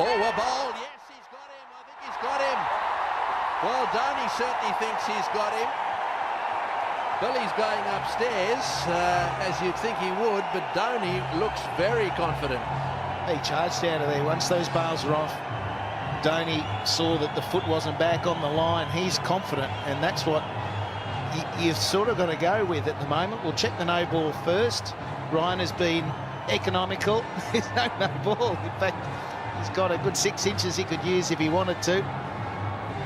Oh, a ball. Yes, he's got him. I think he's got him. Well, Dhoni certainly thinks he's got him. Billy's going upstairs, as you'd think he would, but Dhoni looks very confident. He charged out of there. Once those bails are off, Dhoni saw that the foot wasn't back on the line. He's confident, and that's what you've sort of got to go with at the moment. We'll check the no ball first. Ryan has been economical. There's no ball. In fact, he's got a good 6 inches he could use if he wanted to.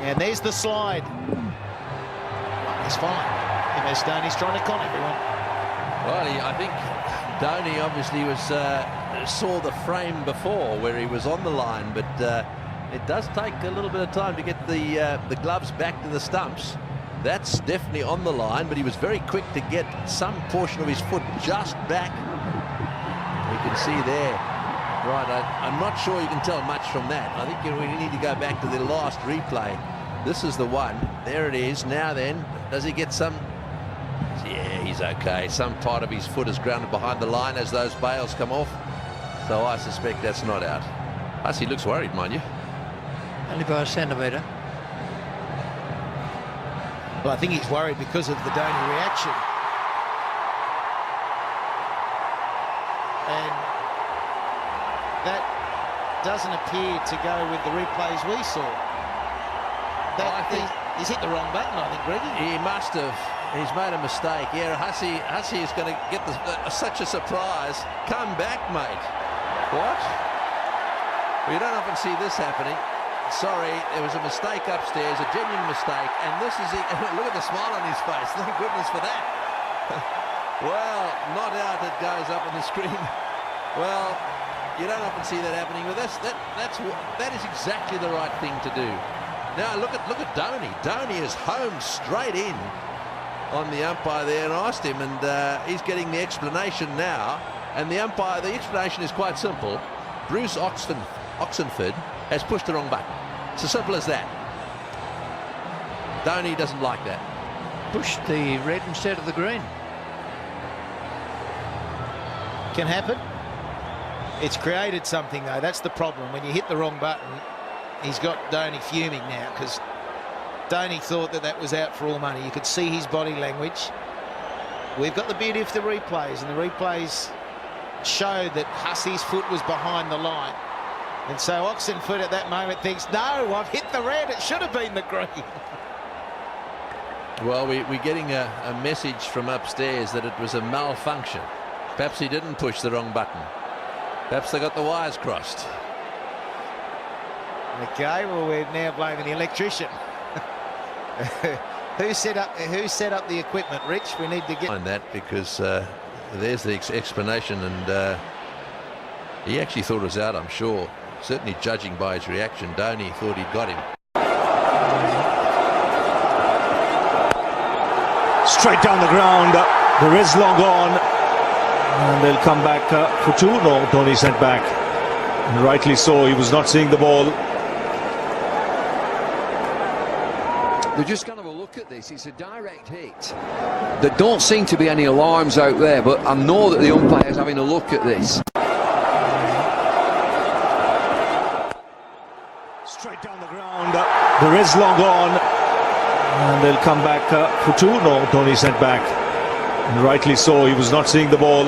And there's the slide. It's fine. MS Dhoni's trying to con everyone. Well, I think Dhoni obviously saw the frame before where he was on the line, but it does take a little bit of time to get the gloves back to the stumps. That's definitely on the line, but he was very quick to get some portion of his foot just back. You can see there. Right, I'm not sure you can tell much from that. I think we need to go back to the last replay. This is the one. There it is. Now then, does he get some... Yeah, he's okay. Some part of his foot is grounded behind the line as those bails come off. So I suspect that's not out. Hussey looks worried, mind you. Only by a centimetre. Well, I think he's worried because of the Dhoni reaction. And that doesn't appear to go with the replays we saw. I think he's hit the wrong button, I think, Greggy. He must have. He's made a mistake. Yeah, Hussey is going to get such a surprise. Come back, mate. What? We don't often see this happening. Sorry, there was a mistake upstairs, a genuine mistake, and this is it. Look at the smile on his face. Thank goodness for that. Well, not out. It goes up on the screen. Well, you don't often see that happening, but that is exactly the right thing to do. Now look at Dhoni. Dhoni is home straight in on the umpire there and asked him, and he's getting the explanation now. And the umpire, the explanation is quite simple. Bruce Oxenford has pushed the wrong button. It's as simple as that. Dhoni doesn't like that. Pushed the red instead of the green. Can happen. It's created something, though. That's the problem. When you hit the wrong button, he's got Dhoni fuming now, because Dhoni thought that was out for all money. You could see his body language. We've got the beauty of the replays, and the replays show that Hussey's foot was behind the line. And so Oxenford at that moment thinks, no, I've hit the red. It should have been the green. Well, we're getting a message from upstairs that it was a malfunction. Perhaps he didn't push the wrong button. Perhaps they got the wires crossed. Okay, well, we're now blaming the electrician. Who set up the equipment, Rich? We need to get on that, because there's the explanation, and he actually thought it was out, I'm sure. Certainly judging by his reaction, Dhoni thought he'd got him. Straight down the ground. The red's long gone, and they'll come back for two. No, Dhoni sent back, and rightly so. He was not seeing the ball. They're just going to have a look at this. It's a direct hit. There don't seem to be any alarms out there, but I know that the umpire's having a look at this. Straight down the ground. The red's long gone, and they'll come back for two. No, Dhoni sent back, and rightly so. He was not seeing the ball.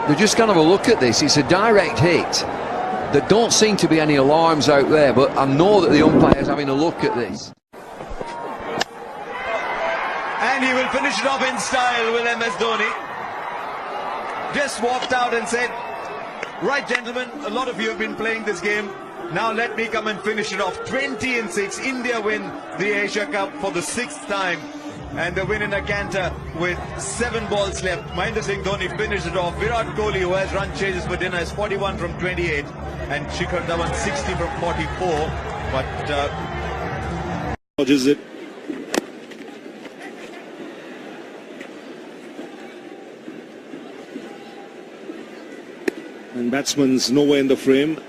They're just going to have a look at this. It's a direct hit. There don't seem to be any alarms out there, but I know that the umpire's having a look at this. And he will finish it off in style, will MS Dhoni. Just walked out and said, right, gentlemen, a lot of you have been playing this game. Now let me come and finish it off. 20-6, India win the Asia Cup for the 6th time. And they win in a canter with 7 balls left. Mahendra Singh Dhoni finished it off. Virat Kohli, who has run chases for dinner, is 41 from 28. And Shikhar Dhawan 60 from 44. But Dodges it. And batsman's nowhere in the frame.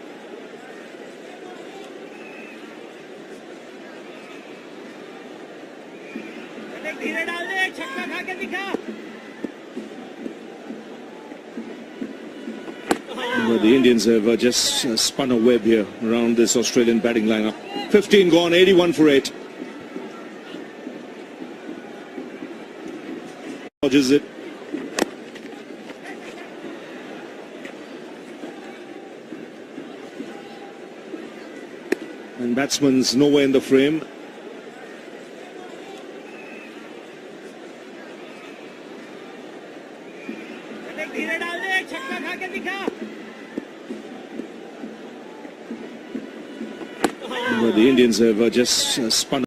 But the Indians have just spun a web here around this Australian batting lineup. 15 gone, 81 for 8. Dodges it. And batsman's nowhere in the frame. But the Indians have just spun